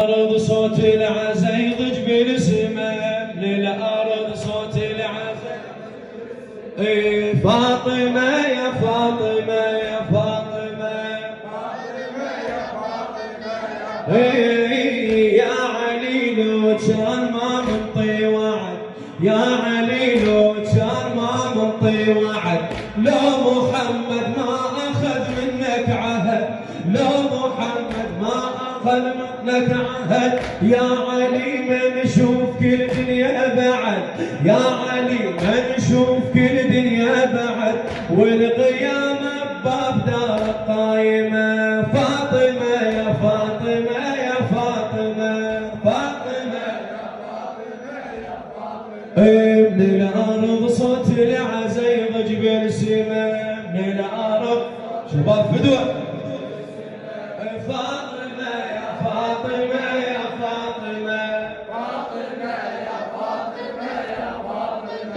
الأرض صوت العزا يضج بالسماء، للأرض صوت العزا. فاطمة يا فاطمة يا فاطمة، فاطمة يا فاطمة يا علي لو كان ما منطي وعد، يا علي لو كان ما منطي وعد، لو محمد ما أخذ منك عهد، لو محمد ما أخذ منك عهد، يا علي ما نشوف كل دنيا بعد، يا علي ما نشوف كل دنيا بعد، والقيامة بباب دار قايمة. فاطمة يا فاطمة يا فاطمة، فاطمة يا فاطمة يا فاطمة. من الأرض صوت العزا يضج بالسماء، من الأرض شباب فدوة. فاطمة يا فاطمة يا فاطمة، فاطمة يا فاطمة يا فاطمة.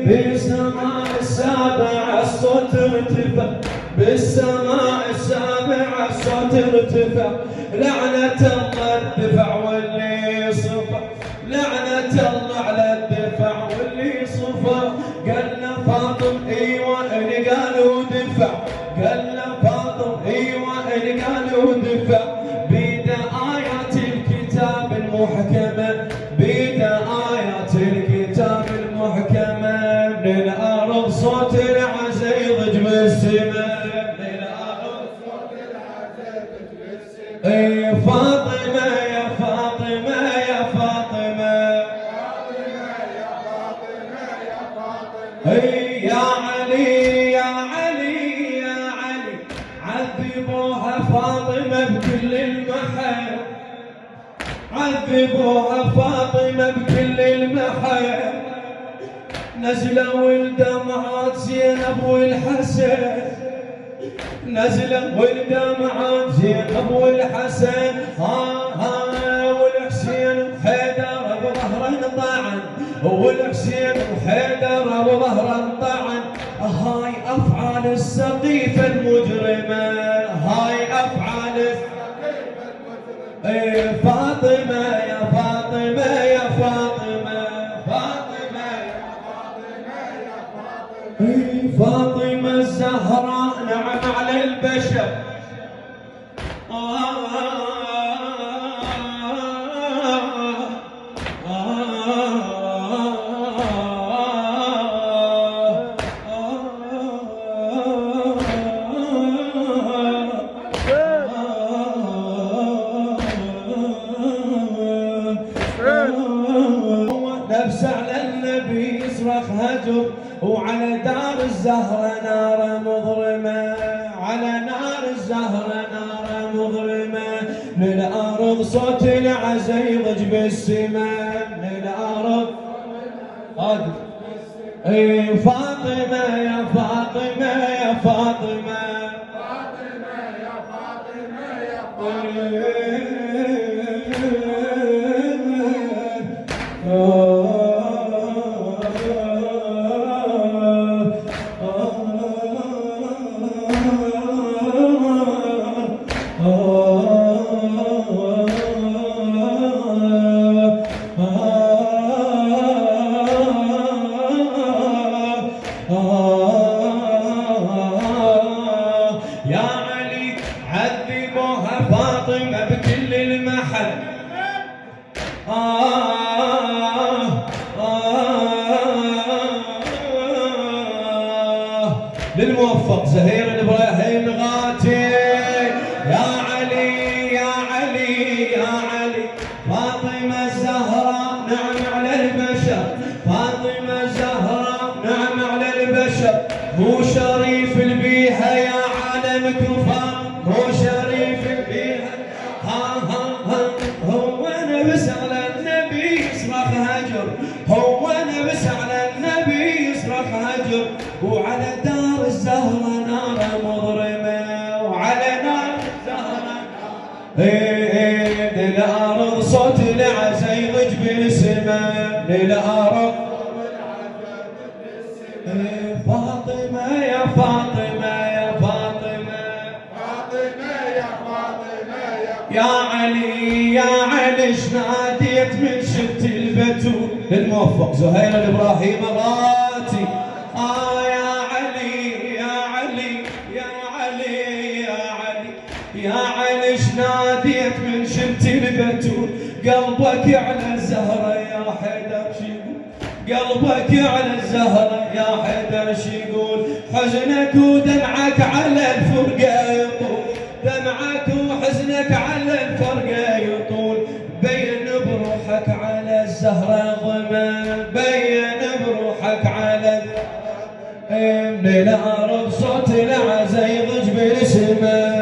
بالسماء السابعة الصوت ارتفع، بالسماء السابعة الصوت ارتفع، لعنة الله الدفع واللي صفى، لعنة الله على الدفع واللي صفى. قالنا فاطم ايوه اللي قالوا دفع، قالنا فاطم ايوه اللي قالوا دفع، بيد آيات الكتاب المحكمة، بيد آيات الكتاب المحكمة. من الأرض صوت العزا يضج بالسماء، من الأرض صوت العزا يضج بالسماء. فاطمة يا فاطمة يا فاطمة، فاطمة يا فاطمة يا فاطمة. يا علي يا علي يا علي، عذبوها فاطمة بكل المحل، عذبوها فاطمة بكل المحل، نزلوا الدمعات زينب والحسن، نزلوا الدمعات زينب والحسن، ها والحسين وحيدر بظهره انطعن، والحسين وحيدر بظهره انطعن. هاي افعال السقيفة المجرمة، هاي افعال السقيفة المجرمة. فاطمة يا فاطمة يا فاطمة، فاطمة يا فاطمة يا فاطمة. فاطمة الزهراء نعم على البشر. نفس على النبي يصرخ هجر، وعلى دار الزهرة نار مظلمة، على نار الزهرة نار مظلمة. للأرض صوت العزا يضج بالسماء، للأرض فاطمة يا فاطمة يا فاطمة، فاطمة يا فاطمة يا فاطمة. يا علي عذبوها فاطمة بكل المحل. للموفق زهير الابراهيم غاتي. يا علي يا علي يا علي، فاطمة الزهراء نعم على البشر، فاطمة الزهراء نعم على البشر، مو شريف البيها يا عالم كفار، مو شريف البيها. هو نبس على النبي يصرخ هجر، هو نبس على النبي يصرخ هجر، وعلى دار الزهرة نار مظلمة، وعلى نار الزهرة للأرض صوت العزا يضج بالسماء، للأرض فاطمة يا فاطمة يا فاطمة، فاطمة يا فاطمة يا يا علي يا علي. علي ناديت من شفت البتول. الموفق زهير الابراهيم غاتي. يا علي يا علي يا علي يا علي يا علي ناديت من شفت البتول. قلبك على الزهرة يا حيدر شيقول، قلبك على الزهرة يا حيدر شيقول. حزنك ودمعك على الفرقة يطول، دمعك وحزنك على الفرقة يطول. بين بروحك على الزهرة ضمان، بين بروحك على الزهرة من الأرض صوت العزا يضج بالسماء.